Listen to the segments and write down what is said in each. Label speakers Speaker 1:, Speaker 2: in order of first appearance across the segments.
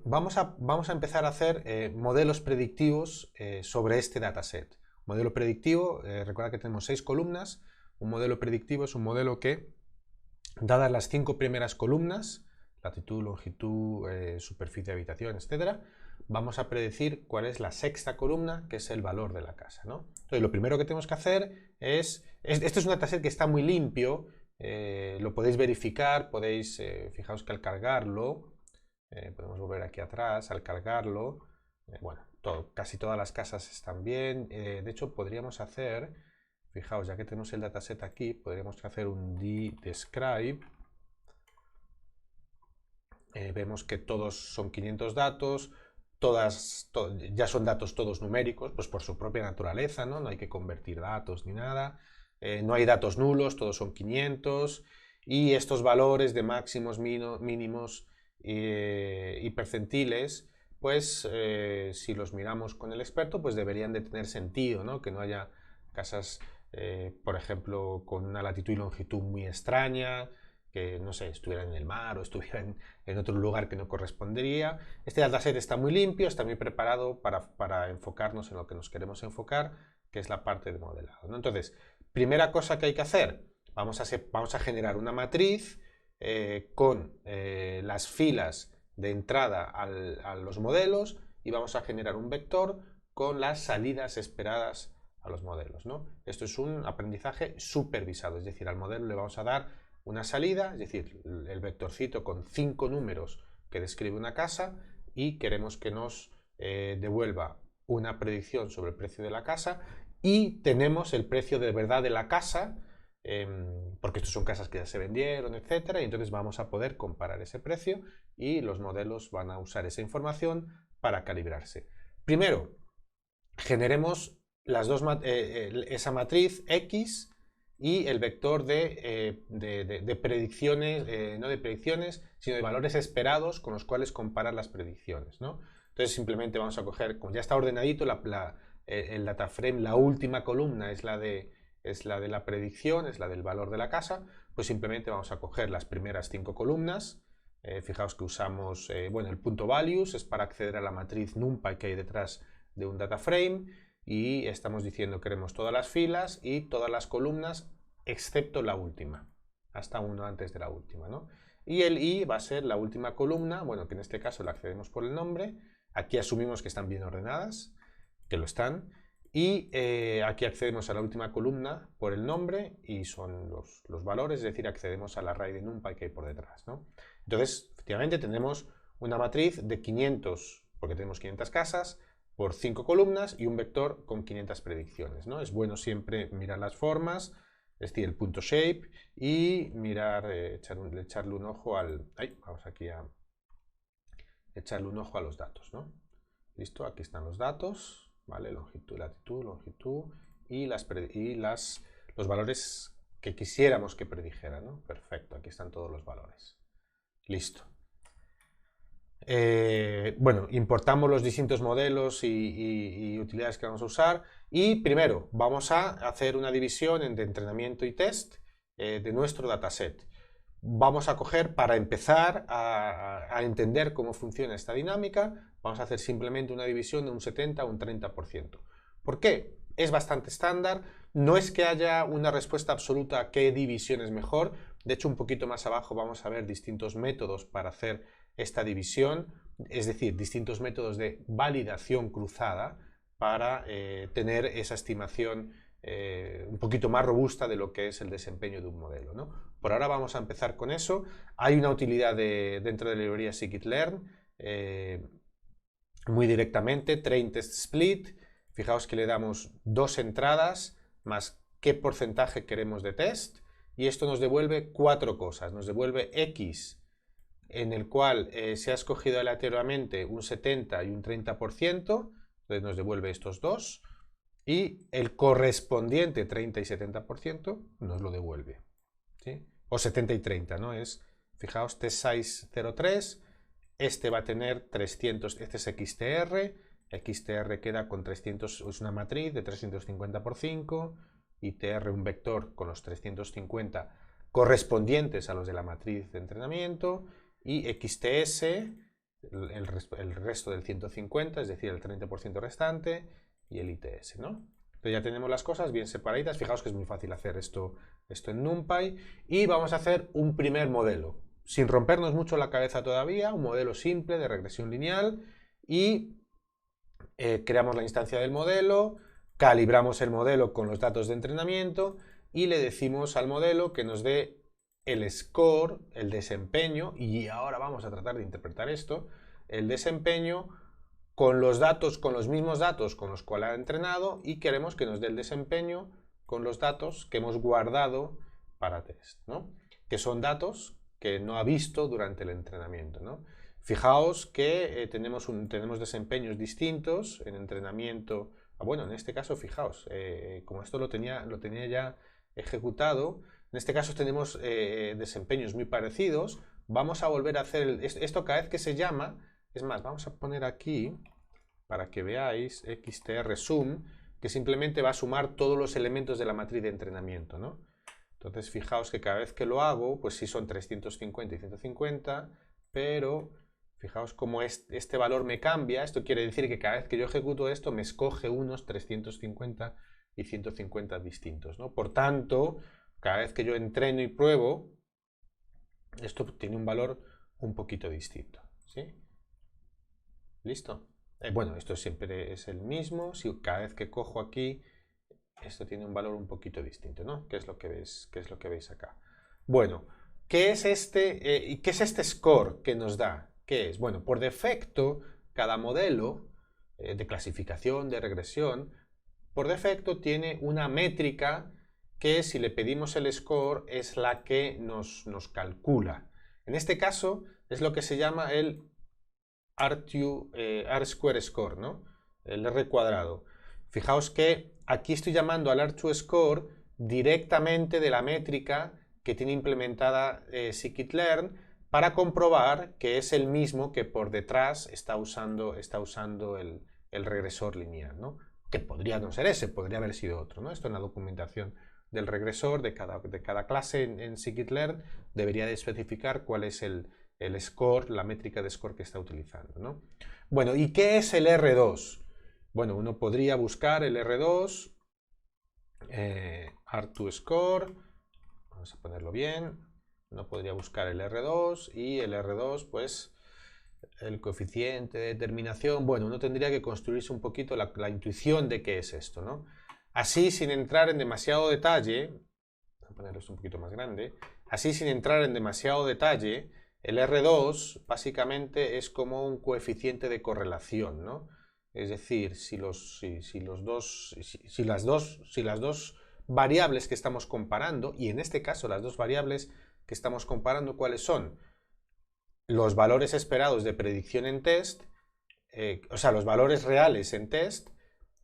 Speaker 1: vamos a empezar a hacer modelos predictivos sobre este dataset. Modelo predictivo, recuerda que tenemos 6 columnas. Un modelo predictivo es un modelo que, dadas las 5 primeras columnas, latitud, longitud, superficie de habitación, etc., vamos a predecir cuál es la sexta columna, que es el valor de la casa, ¿no? Entonces, lo primero que tenemos que hacer este es un dataset que está muy limpio, lo podéis verificar, podéis, fijaos que al cargarlo, podemos volver aquí atrás, al cargarlo, bueno, casi todas las casas están bien. De hecho, podríamos hacer, fijaos, ya que tenemos el dataset aquí, podríamos hacer un describe. Vemos que todos son 500 datos, ya son datos todos numéricos, pues por su propia naturaleza, ¿no? No hay que convertir datos ni nada. No hay datos nulos, todos son 500. Y estos valores de máximos, mínimos y percentiles, pues si los miramos con el experto, pues deberían de tener sentido, ¿no? Que no haya casas, por ejemplo, con una latitud y longitud muy extraña, que no sé, estuvieran en el mar o estuvieran en otro lugar que no correspondería. Este dataset está muy limpio, está muy preparado para enfocarnos en lo que nos queremos enfocar, que es la parte de modelado, ¿no? Entonces, primera cosa que hay que hacer, vamos a generar una matriz con las filas de entrada a los modelos y vamos a generar un vector con las salidas esperadas a los modelos, ¿no? Esto es un aprendizaje supervisado, es decir, al modelo le vamos a dar una salida, es decir, el vectorcito con 5 números que describe una casa y queremos que nos devuelva una predicción sobre el precio de la casa y tenemos el precio de verdad de la casa, porque estos son casas que ya se vendieron, etcétera, y entonces vamos a poder comparar ese precio y los modelos van a usar esa información para calibrarse. Primero, generemos esa matriz X y el vector de predicciones, no de predicciones, sino de valores esperados con los cuales comparar las predicciones, ¿no? Entonces simplemente vamos a coger, como ya está ordenadito, el dataframe, la última columna es la de la predicción, es la del valor de la casa, pues simplemente vamos a coger las primeras 5 columnas. Fijaos que usamos, bueno, el punto values es para acceder a la matriz NumPy que hay detrás de un dataframe, y estamos diciendo que queremos todas las filas y todas las columnas excepto la última, hasta uno antes de la última, ¿no? Y el i va a ser la última columna, bueno, que en este caso la accedemos por el nombre. Aquí asumimos que están bien ordenadas, que lo están, y aquí accedemos a la última columna por el nombre y son los valores, es decir, accedemos al array de NumPy que hay por detrás, ¿no? Entonces, efectivamente, tenemos una matriz de 500, porque tenemos 500 casas, por 5 columnas y un vector con 500 predicciones, ¿no? Es bueno siempre mirar las formas, es decir, el punto shape, y mirar, echarle un ojo vamos aquí a echarle un ojo a los datos, ¿no? Listo, aquí están los datos, ¿vale? Longitud, longitud y los valores que quisiéramos que predijeran, ¿no? Perfecto, aquí están todos los valores. Listo. Bueno, importamos los distintos modelos y utilidades que vamos a usar, y primero vamos a hacer una división entre entrenamiento y test de nuestro dataset. Vamos a coger, para empezar a entender cómo funciona esta dinámica, vamos a hacer simplemente una división de un 70 a un 30%. ¿Por qué? Es bastante estándar, no es que haya una respuesta absoluta a qué división es mejor. De hecho, un poquito más abajo vamos a ver distintos métodos para hacer esta división, es decir, distintos métodos de validación cruzada para tener esa estimación un poquito más robusta de lo que es el desempeño de un modelo, ¿no? Por ahora vamos a empezar con eso. Hay una utilidad dentro de la librería scikit-learn muy directamente, train test split. Fijaos que le damos 2 entradas más qué porcentaje queremos de test, y esto nos devuelve 4 cosas. Nos devuelve X, en el cual se ha escogido aleatoriamente un 70 y un 30%, entonces nos devuelve estos dos, y el correspondiente 30 y 70% nos lo devuelve, ¿sí? O 70 y 30, ¿no? Fijaos, test size 0,3, este va a tener 300, este es XTR queda con 300, es una matriz de 350 por 5, y TR un vector con los 350 correspondientes a los de la matriz de entrenamiento, y XTS el resto del 150, es decir, el 30% restante, y el ITS, ¿no? Entonces ya tenemos las cosas bien separaditas. Fijaos que es muy fácil hacer esto en NumPy. Y vamos a hacer un primer modelo, sin rompernos mucho la cabeza todavía, un modelo simple de regresión lineal. Y creamos la instancia del modelo, calibramos el modelo con los datos de entrenamiento y le decimos al modelo que nos dé el score, el desempeño, y ahora vamos a tratar de interpretar esto, el desempeño con los datos, con los mismos datos con los cuales ha entrenado, y queremos que nos dé el desempeño con los datos que hemos guardado para test, ¿no? Que son datos que no ha visto durante el entrenamiento, ¿no? Fijaos que tenemos desempeños distintos en entrenamiento. Bueno, en este caso, fijaos, como esto lo tenía ya ejecutado, en este caso tenemos desempeños muy parecidos. Vamos a volver a hacer esto cada vez que se llama. Es más, vamos a poner aquí, para que veáis, xtrsum, que simplemente va a sumar todos los elementos de la matriz de entrenamiento, ¿no? Entonces, fijaos que cada vez que lo hago, pues sí son 350 y 150, pero fijaos cómo este valor me cambia. Esto quiere decir que cada vez que yo ejecuto esto, me escoge unos 350 y 150 distintos, ¿no? Por tanto, cada vez que yo entreno y pruebo, esto tiene un valor un poquito distinto, ¿sí? ¿Listo? Bueno, esto siempre es el mismo. Si cada vez que cojo aquí, esto tiene un valor un poquito distinto, ¿no? ¿Qué es lo que veis acá? Bueno, ¿qué es este score que nos da? ¿Qué es? Bueno, por defecto, cada modelo de clasificación, de regresión, por defecto tiene una métrica que, si le pedimos el score, es la que nos calcula. En este caso es lo que se llama el R-square score, ¿no? El R cuadrado. Fijaos que aquí estoy llamando al R2Score directamente de la métrica que tiene implementada scikit-learn, para comprobar que es el mismo que por detrás está usando el regresor lineal, ¿no? Que podría no ser ese, podría haber sido otro, ¿no? Esto en la documentación del regresor de cada clase en scikit-learn debería de especificar cuál es el score, la métrica de score que está utilizando, ¿no? Bueno, ¿y qué es el R2? Bueno, uno podría buscar el R2, R2Score, vamos a ponerlo bien. Uno podría buscar el R2 y el R2, pues, el coeficiente de determinación. Bueno, uno tendría que construirse un poquito la intuición de qué es esto, ¿no? Así, sin entrar en demasiado detalle, voy a ponerlo un poquito más grande, así sin entrar en demasiado detalle, el R2 básicamente es como un coeficiente de correlación, ¿no? Es decir, si las dos variables que estamos comparando, y en este caso las dos variables que estamos comparando, ¿cuáles son? Los valores esperados de predicción en test, o sea, los valores reales en test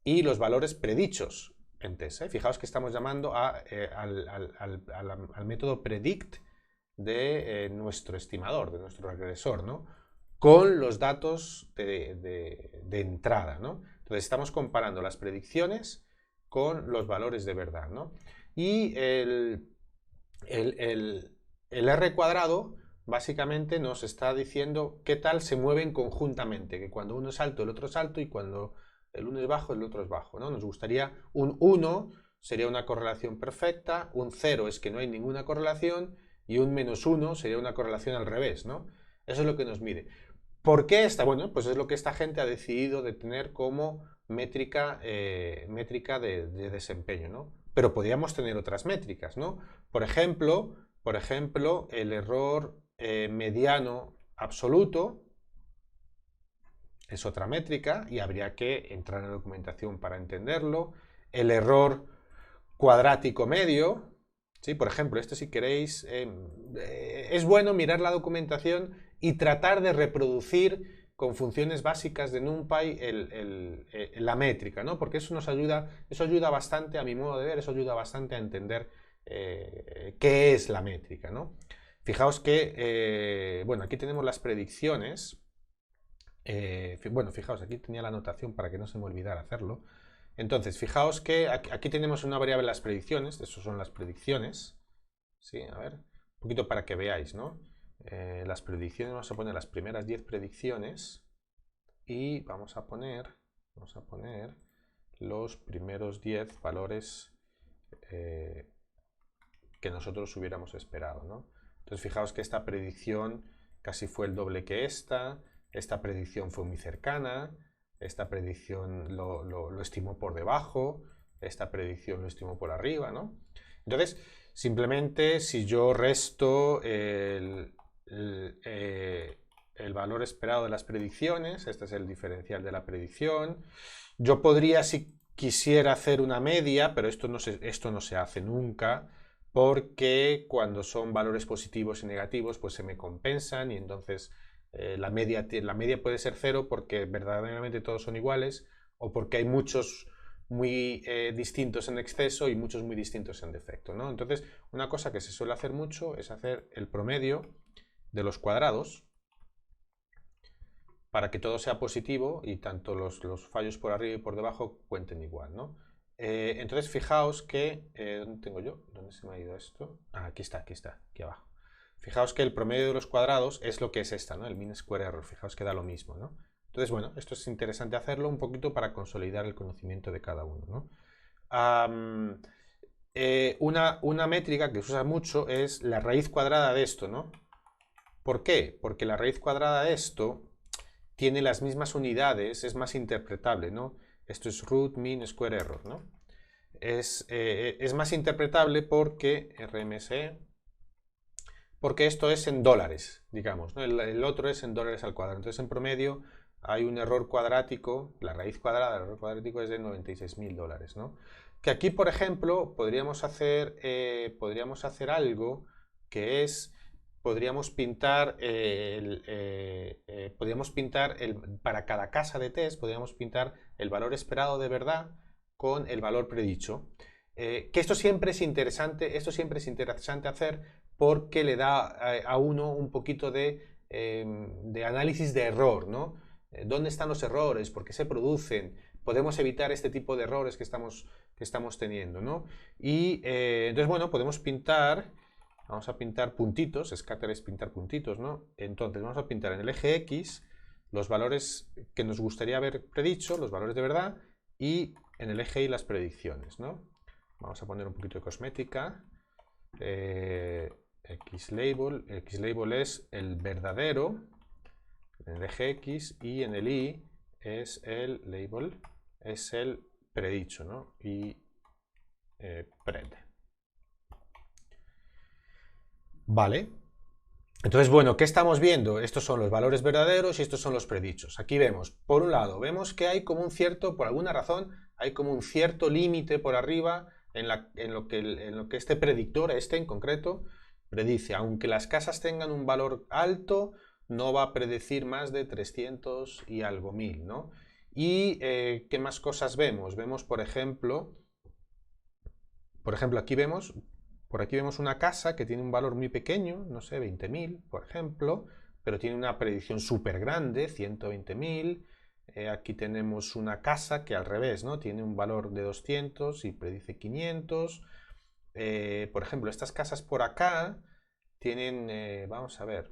Speaker 1: y los valores predichos en test. Fijaos que estamos llamando al método predict de nuestro estimador, de nuestro regresor, ¿no? Con los datos de entrada, ¿no? Entonces estamos comparando las predicciones con los valores de verdad, ¿no? Y el R cuadrado básicamente nos está diciendo qué tal se mueven conjuntamente, que cuando uno es alto el otro es alto, y cuando el uno es bajo el otro es bajo, ¿no? Nos gustaría un 1, sería una correlación perfecta, un 0 es que no hay ninguna correlación, y un -1 sería una correlación al revés, ¿no? Eso es lo que nos mide. ¿Por qué esta? Bueno, pues es lo que esta gente ha decidido de tener como métrica de desempeño, ¿no? Pero podríamos tener otras métricas, ¿no? Por ejemplo, el error mediano absoluto es otra métrica y habría que entrar en la documentación para entenderlo. El error cuadrático medio, ¿sí? Por ejemplo, esto, si queréis, es bueno mirar la documentación y tratar de reproducir con funciones básicas de NumPy la métrica, ¿no? Porque eso ayuda bastante, a mi modo de ver, eso ayuda bastante a entender qué es la métrica, ¿no? Fijaos que, bueno, aquí tenemos las predicciones. Bueno, fijaos, aquí tenía la anotación para que no se me olvidara hacerlo. Entonces, fijaos que aquí tenemos una variable, las predicciones. Estas son las predicciones. Sí, a ver, un poquito para que veáis, ¿no? las predicciones, vamos a poner las primeras 10 predicciones y vamos a poner los primeros 10 valores que nosotros hubiéramos esperado, ¿no? Entonces fijaos que esta predicción casi fue el doble que esta predicción fue muy cercana, esta predicción lo estimó por debajo, esta predicción lo estimó por arriba, ¿no? Entonces, simplemente si yo resto el valor esperado de las predicciones, este es el diferencial de la predicción, yo podría, si quisiera, hacer una media, pero esto no se hace nunca, porque cuando son valores positivos y negativos, pues se me compensan y entonces la media puede ser 0 porque verdaderamente todos son iguales o porque hay muchos muy distintos en exceso y muchos muy distintos en defecto, ¿no? Entonces, una cosa que se suele hacer mucho es hacer el promedio de los cuadrados para que todo sea positivo y tanto los fallos por arriba y por debajo cuenten igual, ¿no? Entonces fijaos que... ¿dónde tengo yo? ¿Dónde se me ha ido esto? Ah, aquí está, aquí abajo. Fijaos que el promedio de los cuadrados es lo que es esta, ¿no? El mean square error. Fijaos que da lo mismo, ¿no? Entonces, bueno, esto es interesante hacerlo un poquito para consolidar el conocimiento de cada uno, ¿no? Una métrica que se usa mucho es la raíz cuadrada de esto, ¿no? ¿Por qué? Porque la raíz cuadrada de esto tiene las mismas unidades, es más interpretable, ¿no? Esto es root mean square error, ¿no? Es más interpretable porque RMSE, porque esto es en dólares, digamos, ¿no? El otro es en dólares al cuadrado. Entonces, en promedio hay un error cuadrático, la raíz cuadrada del error cuadrático es de $96.000, ¿no? Que aquí, por ejemplo, podríamos hacer algo que es... Podríamos pintar, para cada casa de test, podríamos pintar el valor esperado de verdad con el valor predicho. Que esto siempre es interesante hacer porque le da a uno un poquito de análisis de error, ¿no? ¿Dónde están los errores? ¿Por qué se producen? Podemos evitar este tipo de errores que estamos teniendo, ¿no? Y entonces, bueno, podemos pintar... Vamos a pintar puntitos, scatter es pintar puntitos, ¿no? Entonces vamos a pintar en el eje X los valores que nos gustaría haber predicho, los valores de verdad, y en el eje Y las predicciones, ¿no? Vamos a poner un poquito de cosmética. Xlabel es el verdadero en el eje X y en el Y es el label, es el predicho, ¿no? Y pred. Vale. Entonces, bueno, ¿qué estamos viendo? Estos son los valores verdaderos y estos son los predichos. Aquí vemos, por un lado, vemos que hay como un cierto, por alguna razón, hay como un cierto límite por arriba en lo que este predictor, este en concreto, predice. Aunque las casas tengan un valor alto, no va a predecir más de 300 y algo mil, ¿no? Y, ¿qué más cosas vemos? Vemos, por ejemplo, aquí vemos... Por aquí vemos una casa que tiene un valor muy pequeño, no sé, 20.000, por ejemplo, pero tiene una predicción súper grande, 120.000. Aquí tenemos una casa que al revés, ¿no? Tiene un valor de 200 y predice 500. Por ejemplo, estas casas por acá tienen, vamos a ver,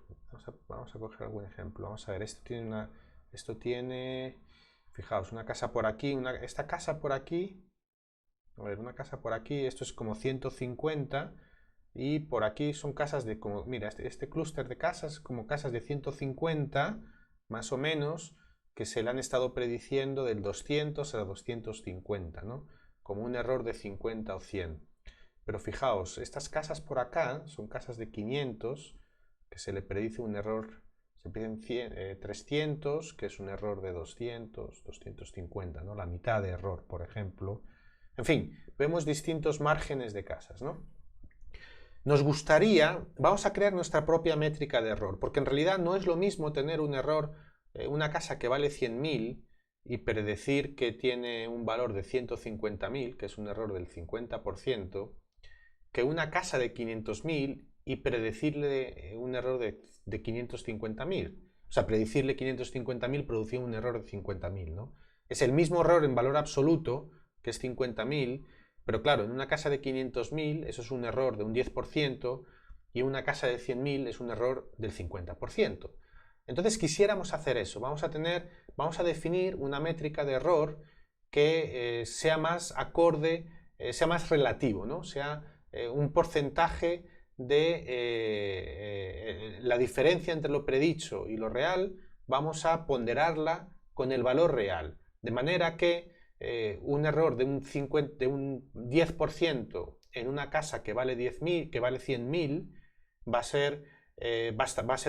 Speaker 1: vamos a coger algún ejemplo. Vamos a ver, esto tiene, fijaos, una casa por aquí, esta casa por aquí. A ver, una casa por aquí, esto es como 150 y por aquí son casas de como, mira, este clúster de casas como casas de 150 más o menos que se le han estado prediciendo del 200 a 250, ¿no? Como un error de 50 o 100. Pero fijaos, estas casas por acá son casas de 500 que se le predice un error, se predicen 300 que es un error de 200, 250, ¿no? La mitad de error, por ejemplo. En fin, vemos distintos márgenes de casas, ¿no? Nos gustaría, vamos a crear nuestra propia métrica de error, porque en realidad no es lo mismo tener un error, una casa que vale 100.000 y predecir que tiene un valor de 150.000, que es un error del 50%, que una casa de 500.000 y predecirle un error de 550.000. O sea, predecirle 550.000 producía un error de 50.000, ¿no? Es el mismo error en valor absoluto, que es 50.000, pero claro, en una casa de 500.000 eso es un error de un 10%, y en una casa de 100.000 es un error del 50%. Entonces quisiéramos hacer eso, vamos a definir una métrica de error que sea más acorde, sea más relativo, ¿no? Sea un porcentaje de la diferencia entre lo predicho y lo real, vamos a ponderarla con el valor real, de manera que un error de un 10% en una casa que vale 10.000, que vale 100.000, va a ser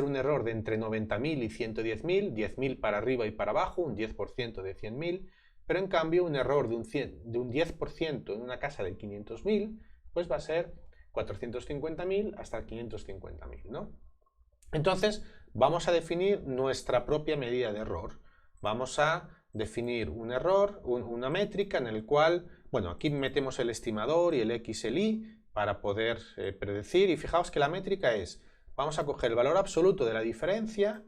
Speaker 1: un error de entre 90.000 y 110.000, 10.000 para arriba y para abajo, un 10% de 100.000, pero en cambio un error de un 10% en una casa de 500.000, pues va a ser 450.000 hasta 550.000, ¿no? Entonces, vamos a definir nuestra propia medida de error. Vamos a definir un error, una métrica en el cual, bueno, aquí metemos el estimador y el X, el Y, para poder predecir. Y fijaos que la métrica es, vamos a coger el valor absoluto de la diferencia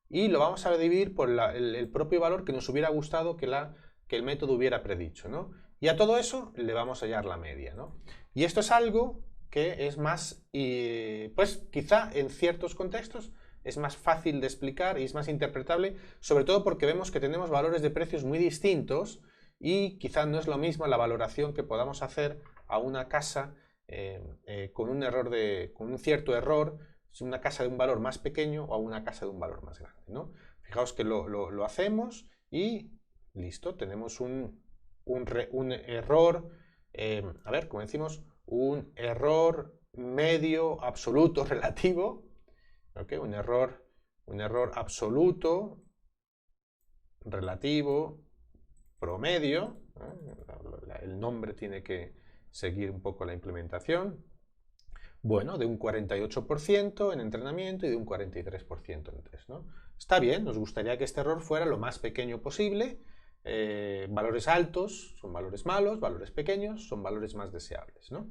Speaker 1: y lo vamos a dividir por el propio valor que nos hubiera gustado que el método hubiera predicho, ¿no? Y a todo eso le vamos a hallar la media, ¿no? Y esto es algo que es más, pues quizá en ciertos contextos es más fácil de explicar y es más interpretable, sobre todo porque vemos que tenemos valores de precios muy distintos y quizá no es lo mismo la valoración que podamos hacer a una casa con un cierto error, si una casa de un valor más pequeño o a una casa de un valor más grande, ¿no? Fijaos que lo hacemos y listo, tenemos un error, a ver, como decimos, un error medio absoluto relativo, ¿okay? Un error absoluto relativo promedio, el nombre tiene que seguir un poco la implementación, bueno, de un 48% en entrenamiento y de un 43% en test, ¿no? Está bien, nos gustaría que este error fuera lo más pequeño posible. Valores altos son valores malos, valores pequeños son valores más deseables, ¿no?